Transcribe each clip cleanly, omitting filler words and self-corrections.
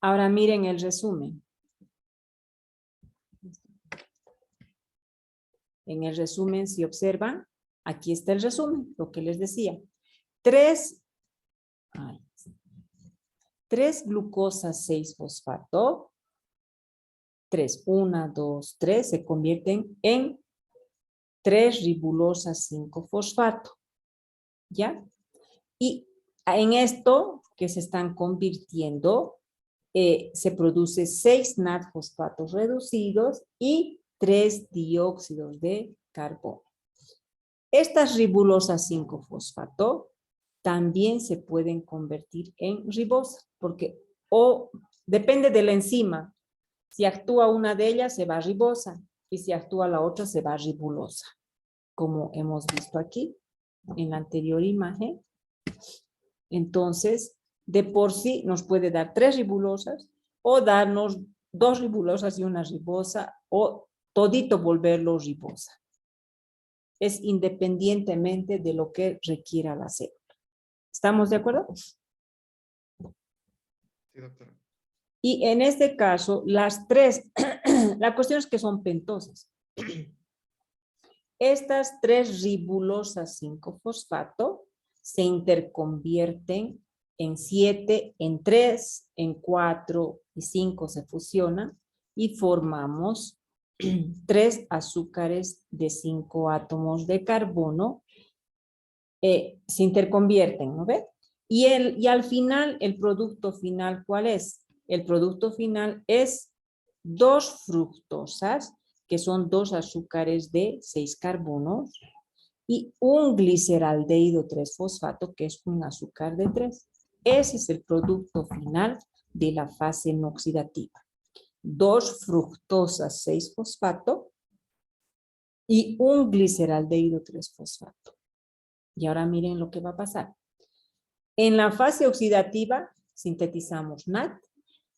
Ahora miren el resumen. En el resumen, si observan, aquí está el resumen, lo que les decía. 3 glucosa 6-fosfato, 1, 2, 3, se convierten en 3 ribulosa 5-fosfato. ¿Ya? Y en esto que se están convirtiendo, se produce 6 NAD-fosfatos reducidos y 3 dióxidos de carbono. Estas ribulosas 5-fosfato también se pueden convertir en ribosa, porque depende de la enzima. Si actúa una de ellas, se va ribosa, y si actúa la otra, se va ribulosa, como hemos visto aquí en la anterior imagen. Entonces, de por sí nos puede dar 3 ribulosas o darnos 2 ribulosas y una ribosa o todito volverlo ribosa. Es independientemente de lo que requiera la célula. ¿Estamos de acuerdo? Sí, doctora. Y en este caso, las 3, la cuestión es que son pentosas. Estas 3 ribulosas 5-fosfato se interconvierten en 7, en 3, en 4 y 5 se fusionan y formamos 3 azúcares de 5 átomos de carbono. Se interconvierten, ¿no ve? Y al final, el producto final, ¿cuál es? El producto final es 2 fructosas, que son 2 azúcares de 6 carbonos, y un gliceraldehído 3-fosfato, que es un azúcar de 3. Ese es el producto final de la fase no oxidativa. 2 fructosas 6-fosfato y un gliceraldehído 3-fosfato. Y ahora miren lo que va a pasar. En la fase oxidativa sintetizamos NAD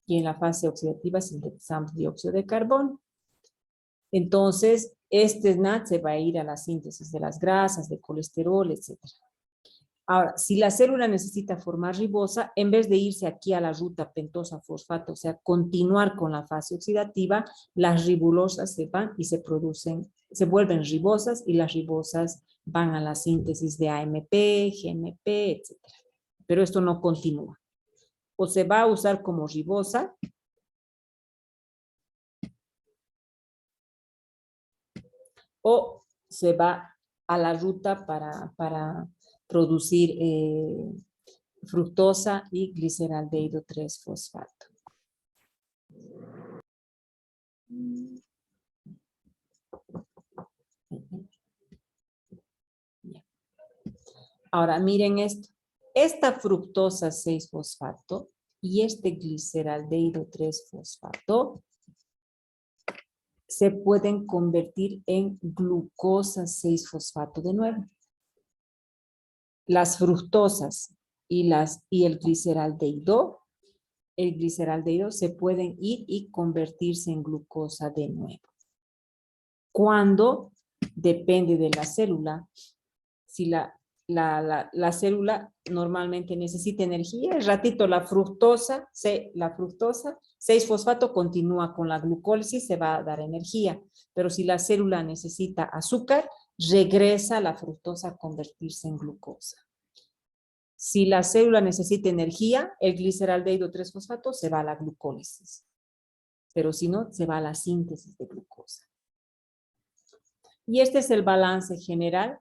y en la fase oxidativa sintetizamos dióxido de carbono. Entonces, este NAD se va a ir a la síntesis de las grasas, de colesterol, etc. Ahora, si la célula necesita formar ribosa, en vez de irse aquí a la ruta pentosa-fosfato, o sea, continuar con la fase oxidativa, las ribulosas se van y se producen, se vuelven ribosas y las ribosas van a la síntesis de AMP, GMP, etc. Pero esto no continúa. O se va a usar como ribosa, o se va a la ruta para producir fructosa y gliceraldehído 3-fosfato. Ahora miren esto. Esta fructosa 6-fosfato y este gliceraldehído 3-fosfato se pueden convertir en glucosa 6-fosfato de nuevo. Las fructosas y el gliceraldehído se pueden ir y convertirse en glucosa de nuevo. Cuando depende de la célula, si la célula normalmente necesita energía, el ratito la fructosa 6-fosfato continúa con la glucólisis, se va a dar energía, pero si la célula necesita azúcar, regresa la fructosa a convertirse en glucosa. Si la célula necesita energía, el gliceraldehído 3-fosfato se va a la glucólisis, pero si no, se va a la síntesis de glucosa. Y este es el balance general.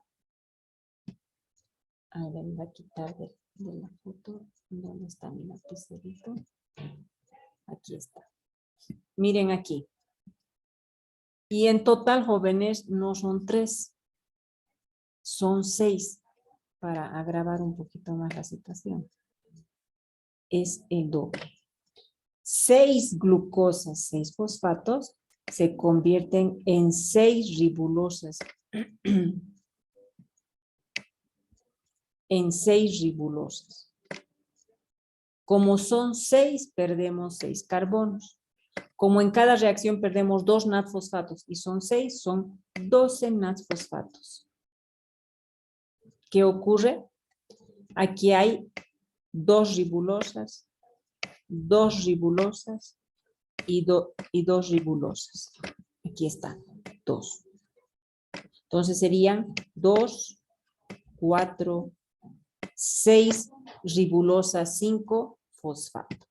A ver, voy a quitar de la foto. ¿Dónde está mi lapicerito? Aquí está. Miren aquí. Y en total, jóvenes, no son 3. Son 6. Para agravar un poquito más la situación. Es el doble. 6 glucosas, 6 fosfatos, se convierten en 6 ribulosas. En 6 ribulosas. Como son 6, perdemos 6 carbonos. Como en cada reacción perdemos 2 NAD-fosfatos y son 6, son 12 NAD-fosfatos. ¿Qué ocurre? Aquí hay 2 ribulosas 2 ribulosas y 2 ribulosas. Aquí están, 2. Entonces serían 2, 4, 6 ribulosas 5 fosfato.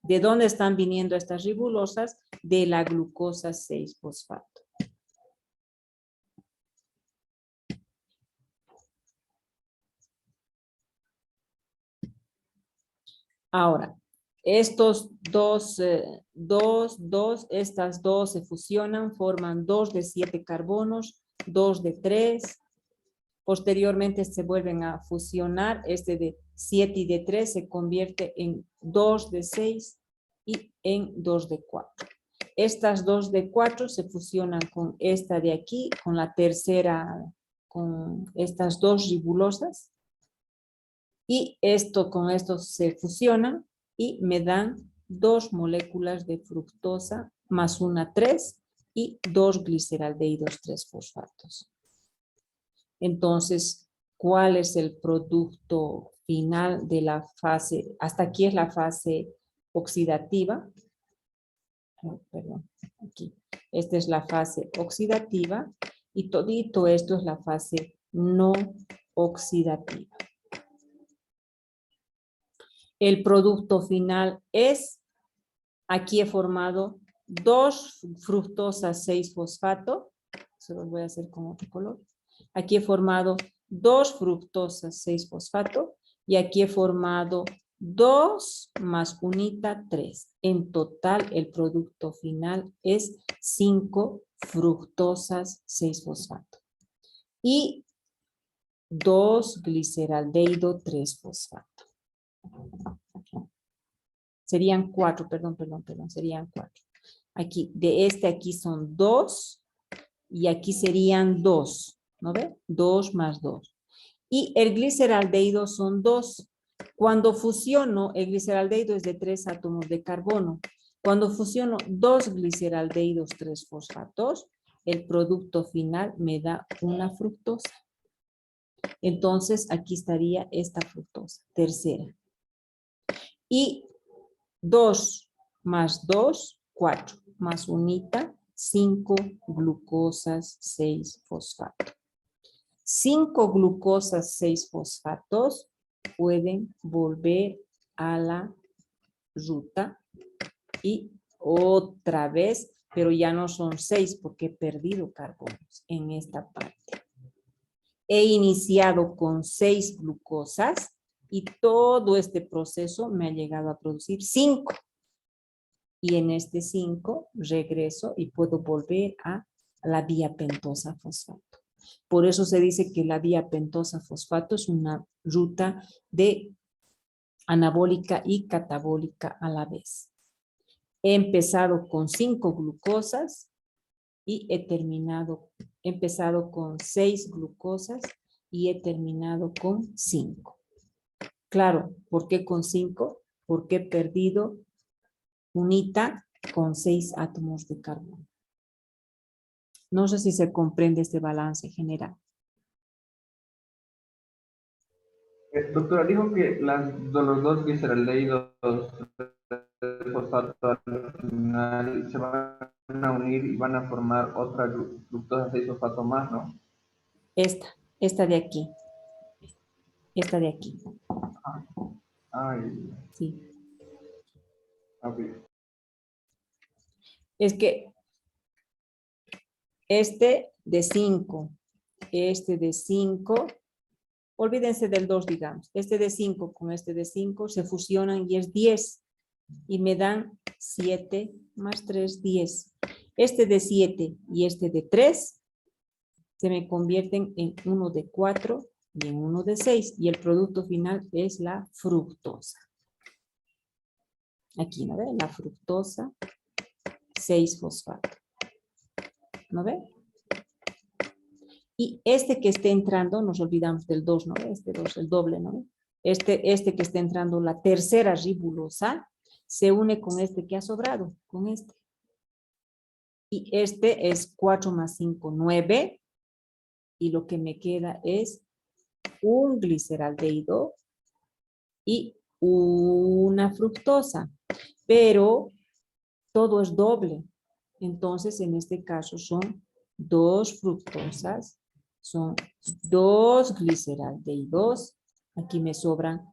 ¿De dónde están viniendo estas ribulosas? De la glucosa 6 fosfato. Ahora, estos estas dos se fusionan, forman 2 de 7 carbonos, 2 de 3. Posteriormente se vuelven a fusionar, este de 7 y de 3 se convierte en 2 de 6 y en 2 de 4. Estas 2 de 4 se fusionan con esta de aquí, con la tercera, con estas 2 ribulosas. Y esto con esto se fusionan y me dan 2 moléculas de fructosa más una 3 y 2 gliceraldehídos 3 fosfatos. Entonces, ¿cuál es el producto final de la fase? Hasta aquí es la fase oxidativa. Perdón, aquí. Esta es la fase oxidativa y todito esto es la fase no oxidativa. El producto final es, aquí he formado 2 fructosas 6 fosfato, se los voy a hacer con otro color. Aquí he formado 2 fructosas 6 fosfato y aquí he formado 2 más unita 3. En total el producto final es 5 fructosas 6 fosfato y 2 gliceraldehído 3 fosfato. Serían 4, perdón, serían 4. Aquí, de este aquí son 2 y aquí serían 2, ¿no ve? 2 más 2. Y el gliceraldehído son 2. Cuando fusiono, el gliceraldehído es de 3 átomos de carbono. Cuando fusiono 2 gliceraldehídos 3 fosfatos, el producto final me da una fructosa. Entonces, aquí estaría esta fructosa, tercera. Y 2 más 2, 4, más unita, 5 glucosas 6 fosfato. 5 glucosas 6 fosfatos pueden volver a la ruta y otra vez, pero ya no son 6 porque he perdido carbonos en esta parte. He iniciado con 6 glucosas y todo este proceso me ha llegado a producir 5. Y en este 5 regreso y puedo volver a la vía pentosa fosfato. Por eso se dice que la vía pentosa fosfato es una ruta de anabólica y catabólica a la vez. He empezado con 5 glucosas y he empezado con 6 glucosas y he terminado con 5. Claro, ¿por qué con 5? Porque he perdido unita con 6 átomos de carbono. No sé si se comprende este balance general. Doctora, dijo que los 2 gliceraldehídos fosfato al final se van a unir y van a formar otra fructosa 6 fosfato más, ¿no? Esta de aquí. Esta de aquí. Ay. Sí. Okay. Es que este de 5, este de 5, olvídense del 2, digamos. Este de 5 con este de 5 se fusionan y es 10. Y me dan 7 más 3, 10. Este de 7 y este de 3 se me convierten en uno de 4 y en uno de 6. Y el producto final es la fructosa. Aquí, ¿no ve? La fructosa 6 fosfato. ¿No ve? Y este que esté entrando, nos olvidamos del 2, ¿no? Este 2, el doble, ¿no? Este que esté entrando, la tercera ribulosa, se une con este que ha sobrado, con este. Y este es 4 más 5, 9. Y lo que me queda es un gliceraldehído y un una fructosa, pero todo es doble. Entonces, en este caso son 2 fructosas, son 2 gliceraldehídos. Aquí me sobran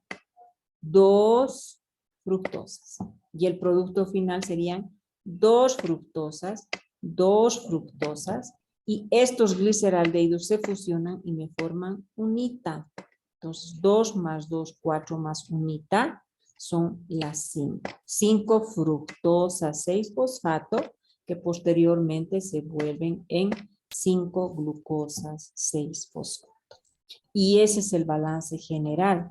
2 fructosas. Y el producto final serían 2 fructosas, 2 fructosas. Y estos gliceraldehídos se fusionan y me forman unita. Entonces, 2 más 2, 4 más unita son las 5. 5 fructosas 6-fosfato que posteriormente se vuelven en 5 glucosas 6-fosfato. Y ese es el balance general,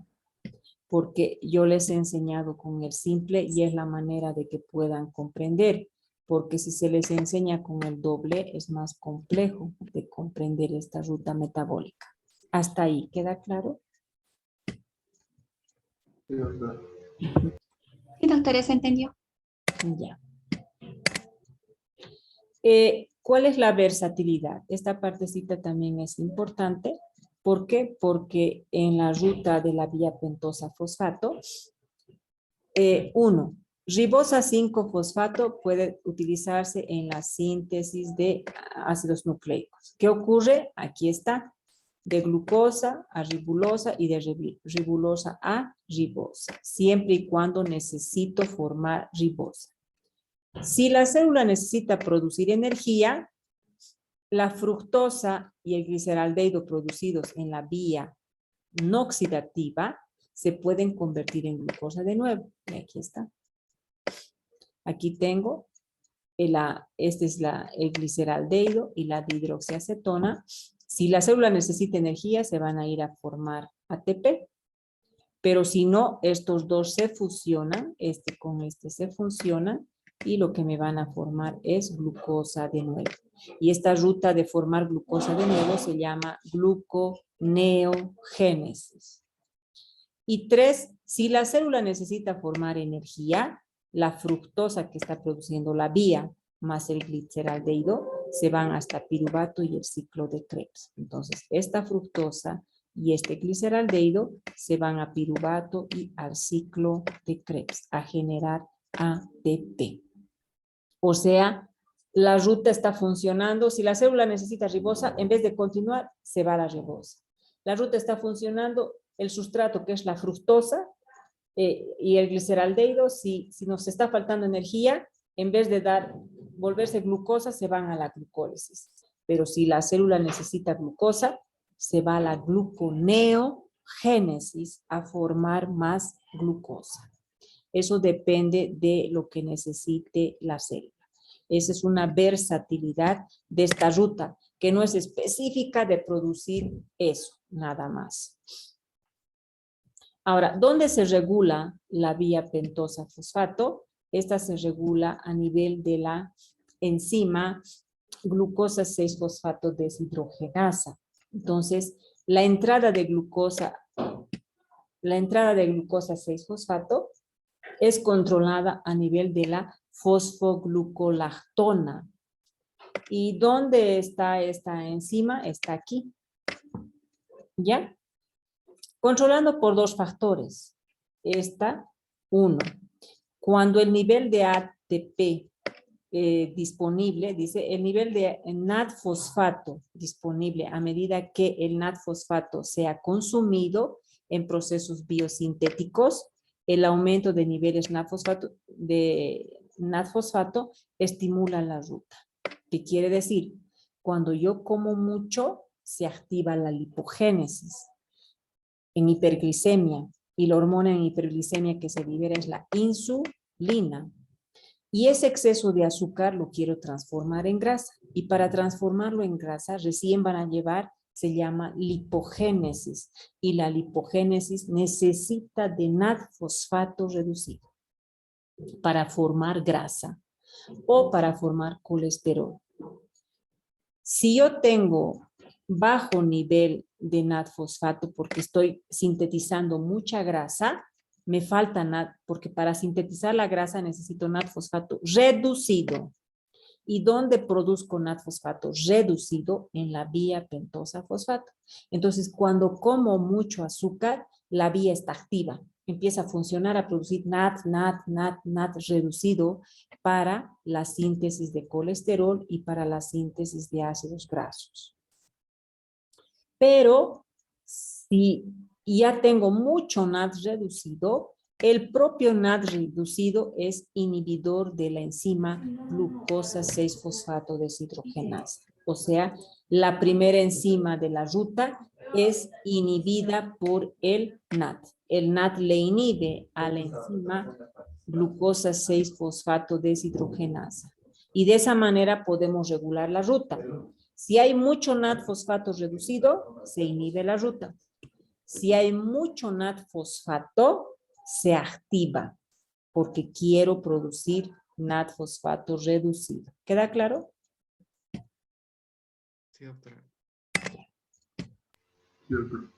porque yo les he enseñado con el simple y es la manera de que puedan comprender, porque si se les enseña con el doble es más complejo de comprender esta ruta metabólica. ¿Hasta ahí queda claro? Sí, doctora. Sí, doctora, se entendió. Ya. ¿Cuál es la versatilidad? Esta partecita también es importante. ¿Por qué? Porque en la ruta de la vía pentosa fosfato, 1, ribosa 5-fosfato puede utilizarse en la síntesis de ácidos nucleicos. ¿Qué ocurre? Aquí está. De glucosa a ribulosa y de ribulosa a ribosa, siempre y cuando necesito formar ribosa. Si la célula necesita producir energía, la fructosa y el gliceraldehído producidos en la vía no oxidativa se pueden convertir en glucosa de nuevo. Y aquí está. Aquí tengo, este es el gliceraldehído y la dihidroxiacetona. Si la célula necesita energía, se van a ir a formar ATP. Pero si no, estos dos se fusionan, este con este se fusionan y lo que me van a formar es glucosa de nuevo. Y esta ruta de formar glucosa de nuevo se llama gluconeogénesis. Y 3, si la célula necesita formar energía, la fructosa que está produciendo la vía más el gliceraldehído se van hasta piruvato y el ciclo de Krebs. Entonces, esta fructosa y este gliceraldehído se van a piruvato y al ciclo de Krebs a generar ATP. O sea, la ruta está funcionando. Si la célula necesita ribosa, en vez de continuar, se va a la ribosa. La ruta está funcionando, el sustrato que es la fructosa y el gliceraldehído, si nos está faltando energía, en vez de volverse glucosa, se van a la glucólisis. Pero si la célula necesita glucosa, se va a la gluconeogénesis a formar más glucosa. Eso depende de lo que necesite la célula. Esa es una versatilidad de esta ruta, que no es específica de producir eso, nada más. Ahora, ¿dónde se regula la vía pentosa fosfato? Esta se regula a nivel de la enzima glucosa 6-fosfato deshidrogenasa. Entonces, la entrada de glucosa 6-fosfato es controlada a nivel de la fosfoglucolactona. ¿Y dónde está esta enzima? Está aquí. ¿Ya? Controlando por 2 factores. Uno, cuando el nivel de ATP disponible, dice, el nivel de NAD-fosfato disponible a medida que el NAD-fosfato sea consumido en procesos biosintéticos, el aumento de niveles de NAD-fosfato estimula la ruta. ¿Qué quiere decir? Cuando yo como mucho, se activa la lipogénesis en hiperglicemia, y la hormona en hiperglicemia que se libera es la insulina. Y ese exceso de azúcar lo quiero transformar en grasa. Y para transformarlo en grasa, recién van a llevar, se llama lipogénesis. Y la lipogénesis necesita de NAD-fosfato reducido para formar grasa o para formar colesterol. Si yo tengo bajo nivel de NAD-fosfato porque estoy sintetizando mucha grasa, me falta NAD, porque para sintetizar la grasa necesito NAD-fosfato reducido. ¿Y dónde produzco NAD-fosfato reducido? En la vía pentosa fosfato. Entonces, cuando como mucho azúcar, la vía está activa. Empieza a funcionar, a producir NAD reducido para la síntesis de colesterol y para la síntesis de ácidos grasos. Pero si ya tengo mucho NAD reducido, el propio NAD reducido es inhibidor de la enzima glucosa 6-fosfato deshidrogenasa. O sea, la primera enzima de la ruta es inhibida por el NAD. El NAD le inhibe a la enzima glucosa 6-fosfato deshidrogenasa. Y de esa manera podemos regular la ruta. Si hay mucho NAD fosfato reducido, se inhibe la ruta. Si hay mucho NAD fosfato, se activa porque quiero producir NAD fosfato reducido. ¿Queda claro? Sí, doctora. Sí, doctor.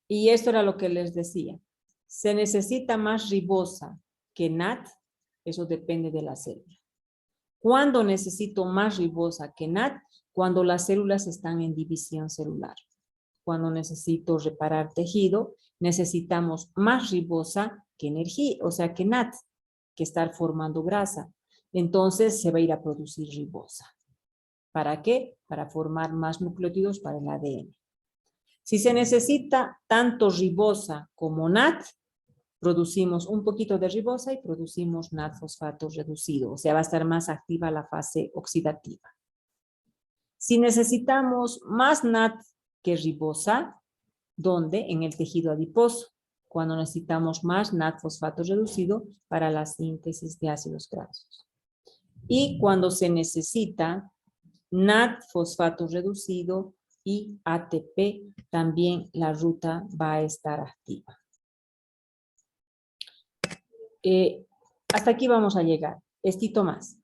Y esto era lo que les decía. Se necesita más ribosa que NAD, eso depende de la célula. ¿Cuándo necesito más ribosa que NAD? Cuando las células están en división celular. Cuando necesito reparar tejido, necesitamos más ribosa que energía, o sea, que NAD, que estar formando grasa. Entonces se va a ir a producir ribosa. ¿Para qué? Para formar más nucleótidos para el ADN. Si se necesita tanto ribosa como NAD, producimos un poquito de ribosa y producimos NAD fosfato reducido, o sea, va a estar más activa la fase oxidativa. Si necesitamos más NAD que ribosa, ¿dónde? En el tejido adiposo, cuando necesitamos más NAD fosfato reducido para la síntesis de ácidos grasos. Y cuando se necesita NAD fosfato reducido y ATP, también la ruta va a estar activa. Hasta aquí vamos a llegar. Estito más.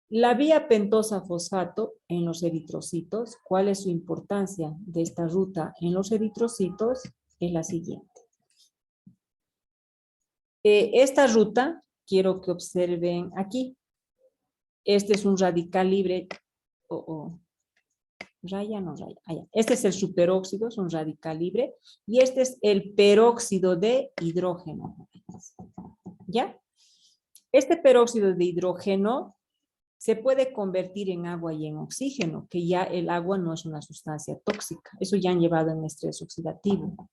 La vía pentosa fosfato en los eritrocitos, ¿cuál es su importancia de esta ruta en los eritrocitos? Es la siguiente. Esta ruta, quiero que observen aquí. Este es un radical libre. Raya, no raya. Allá. Este es el superóxido, es un radical libre. Y este es el peróxido de hidrógeno. ¿Ya? Este peróxido de hidrógeno se puede convertir en agua y en oxígeno, que ya el agua no es una sustancia tóxica. Eso ya han llevado en estrés oxidativo.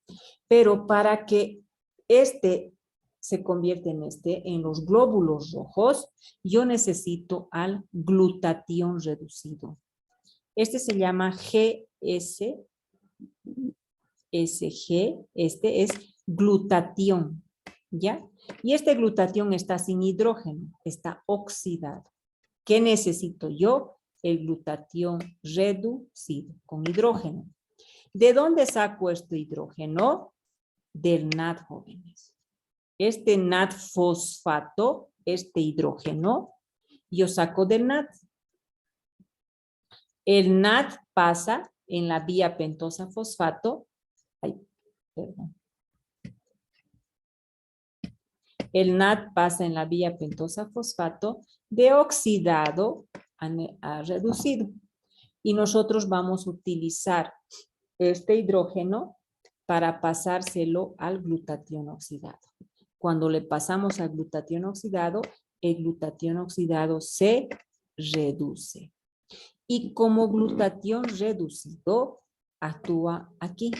Pero para que este se convierta en los glóbulos rojos, yo necesito al glutatión reducido. Este se llama GSG, este es glutatión, ¿ya? Y este glutatión está sin hidrógeno, está oxidado. ¿Qué necesito yo? El glutatión reducido con hidrógeno. ¿De dónde saco este hidrógeno? Del NAD, jóvenes. Este NAD fosfato, este hidrógeno, yo saco del NAD. El NAD pasa en la vía pentosa fosfato. El NAD pasa en la vía pentosa fosfato de oxidado a reducido. Y nosotros vamos a utilizar este hidrógeno para pasárselo al glutatión oxidado. Cuando le pasamos al glutatión oxidado, el glutatión oxidado se reduce. Y como glutatión reducido, actúa aquí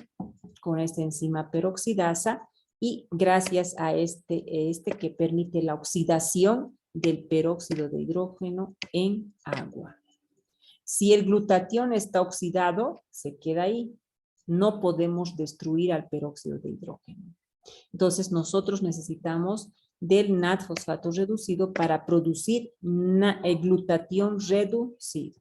con esta enzima peroxidasa y gracias a este que permite la oxidación del peróxido de hidrógeno en agua. Si el glutatión está oxidado, se queda ahí. No podemos destruir al peróxido de hidrógeno. Entonces nosotros necesitamos del NAD fosfato reducido para producir el glutatión reducido.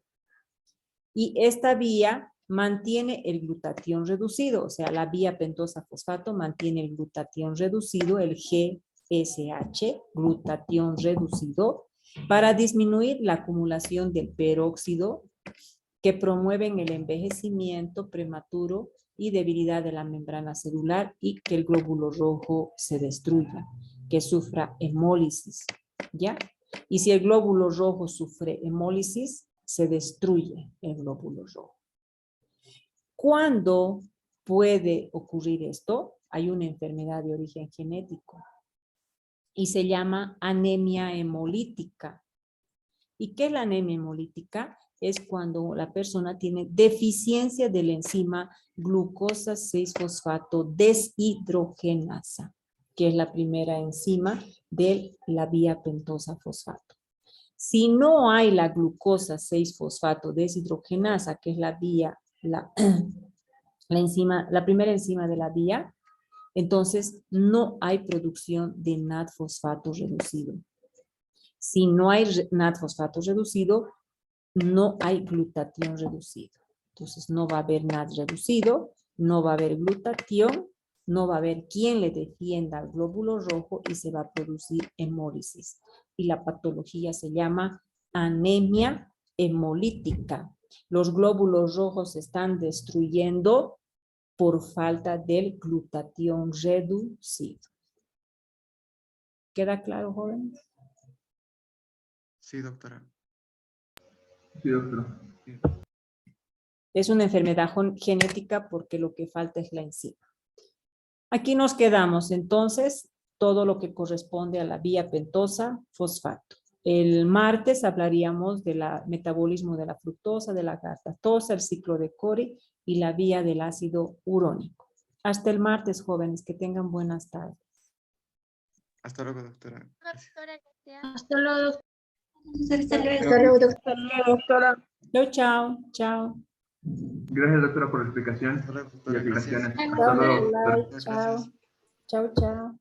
Y esta vía mantiene el glutatión reducido, o sea, la vía pentosa fosfato mantiene el glutatión reducido, el GSH, glutatión reducido, para disminuir la acumulación del peróxido que promueven el envejecimiento prematuro y debilidad de la membrana celular y que el glóbulo rojo se destruya, que sufra hemólisis, ¿ya? Y si el glóbulo rojo sufre hemólisis, se destruye el glóbulo rojo. ¿Cuándo puede ocurrir esto? Hay una enfermedad de origen genético y se llama anemia hemolítica. ¿Y qué es la anemia hemolítica? Es cuando la persona tiene deficiencia de la enzima glucosa 6-fosfato deshidrogenasa, que es la primera enzima de la vía pentosa fosfato. Si no hay la glucosa 6-fosfato deshidrogenasa, que es la primera enzima de la vía, entonces no hay producción de NAD-fosfato reducido. Si no hay NAD-fosfato reducido, no hay glutatión reducido. Entonces no va a haber NAD reducido, no va a haber glutatión, no va a haber quien le defienda al glóbulo rojo y se va a producir hemólisis. Y la patología se llama anemia hemolítica. Los glóbulos rojos se están destruyendo por falta del glutatión reducido. ¿Queda claro, jóvenes? Sí, doctora. Sí, doctora. Es una enfermedad genética porque lo que falta es la enzima. Aquí nos quedamos entonces todo lo que corresponde a la vía pentosa fosfato. El martes hablaríamos del metabolismo de la fructosa, de la galactosa, el ciclo de Cori y la vía del ácido urónico. Hasta el martes, jóvenes, que tengan buenas tardes. Hasta luego, doctora. Gracias. Hasta luego. Hasta luego, doctora. Chao, chao, chao. Gracias, doctora, por la explicación Hasta luego, y doctora. Gracias. aclaraciones. Hasta luego, doctora. Muchas gracias. Chao, chao.